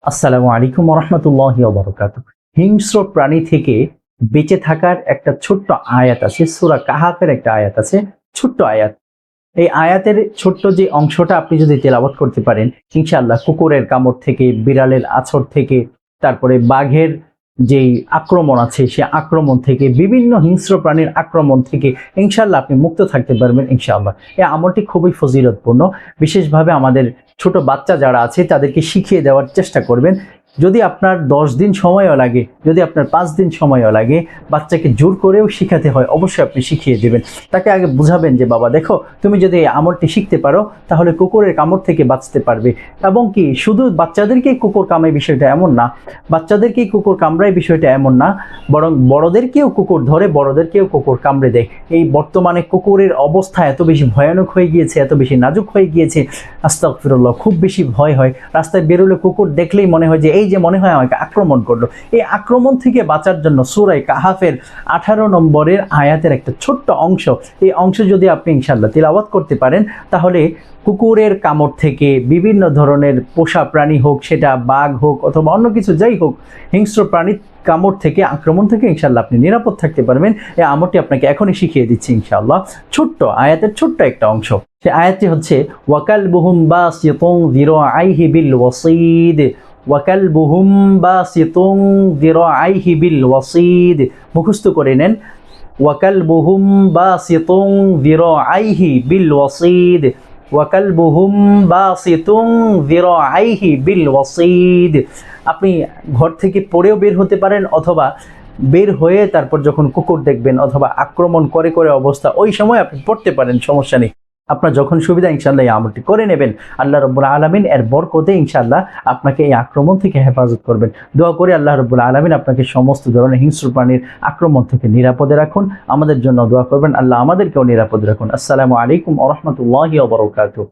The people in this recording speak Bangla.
আসসালামু আলাইকুম রহমতুল্লাহি ওয়া বারাকাতুহু। হিংস্র প্রাণী থেকে বেঁচে থাকার একটা ছোট্ট আয়াত আছে, সূরা কাহাফের একটা আয়াত আছে, ছোট্ট আয়াত। এই আয়াতের ছোট্ট যে অংশটা আপনি যদি তেলাওয়াত করতে পারেন, ইনশাআল্লাহ কুকুরের কামড় থেকে, বিড়ালের আঁচড় থেকে, তারপরে বাঘের যেই আক্রমণ আছে সে আক্রমণ থেকে, বিভিন্ন হিংস্র প্রাণীর আক্রমণ থেকে ইনশাআল্লাহ আপনি মুক্ত থাকতে পারবেন ইনশাআল্লাহ। এই আমলটি খুবই ফজিলতপূর্ণ। বিশেষভাবে আমাদের ছোট বাচ্চা যারা আছে তাদেরকে শিখিয়ে দেওয়ার চেষ্টা করবেন। যদি আপনার 10 দিন সময়ও লাগে, যদি আপনার 5 দিন সময়ও লাগে, বাচ্চাকে জোর করেও শিখাতে হয়, অবশ্যই আপনি শিখিয়ে দেবেন। তাকে আগে বুঝাবেন যে বাবা দেখো, তুমি যদি এই আমলটি শিখতে পারো তাহলে কুকুরের কামড় থেকে বাঁচতে পারবে। এবং কি শুধু বাচ্চাদেরকেই কুকুর কামড়ায় বিষয়টা এমন না, বাচ্চাদেরকেই কুকুর কামড়ায় বিষয়টা এমন না, বরং বড়দেরকেও কুকুর ধরে, বড়দেরকেও কুকুর কামড়ে দেয়। এই বর্তমানে কুকুরের অবস্থা এত বেশি ভয়ানক হয়ে গিয়েছে, এত বেশি নাজুক হয়ে গিয়েছে, আস্তাগফিরুল্লাহ, খুব বেশি ভয় হয়। রাস্তায় বেরোলে কুকুর দেখলেই মনে হয় যে এই যে মনে হয় আমাকে আক্রমণ করলো। এই আক্রমণ থেকে বাঁচার জন্য সূরা কাহাফের 18 নম্বরের আয়াতের একটা ছোট্ট অংশ, এই অংশ যদি আপনি ইনশাআল্লাহ তিলাওয়াত করতে পারেন তাহলে কুকুরের কামড় থেকে, বিভিন্ন ধরনের পোষা প্রাণী হোক, সেটা বাঘ হোক অথবা অন্য কিছু যাই হোক, হিংস্র প্রাণীর কামড় থেকে, আক্রমণ থেকে ইনশাআল্লাহ আপনি নিরাপদ থাকতে পারবেন। এই আমলটি আপনাকে এখনই শিখিয়ে দিচ্ছি ইনশাআল্লাহ। ছোট্ট আয়াতের ছোট্ট একটা অংশ। সে আয়াতটি হচ্ছে ওয়াকালবুহুম বাসিতুন যিরাআইহি বিল ওয়াসিদ, ওয়াকালবুহুম বাসিতুন যিরাআইহি বিল ওয়াসিদ। মুখস্থ করে নেন, ওয়াকালবুহুম বাসিতুন যিরাআইহি বিল ওয়াসিদ, ওয়াকালবুহুম বাসিতুন যিরাআইহি বিল ওয়াসিদ। আপনি ঘর থেকে পড়েও বের হতে পারেন, অথবা বের হয়ে তারপর যখন কুকুর দেখবেন অথবা আক্রমণ করে করে অবস্থা, ওই সময় আপনি পড়তে পারেন, সমস্যা নেই। আপনার যখন সুবিধা ইনশাআল্লাহ এই আমলটি করে নেবেন। আল্লাহ রাব্বুল আলামিন এর বরকতে ইনশাআল্লাহ আপনাকে এই আক্রমণ থেকে হেফাজত করবেন। দোয়া করি আল্লাহ রাব্বুল আলামিন আপনাকে সমস্ত ধরনের হিংস্র প্রাণীর আক্রমণ থেকে নিরাপদে রাখুন। আমাদের জন্য দোয়া করবেন, আল্লাহ আমাদেরকেও নিরাপদে রাখুন। আসসালামু আলাইকুম ওয়া রাহমাতুল্লাহি ওয়া বারাকাতুহু।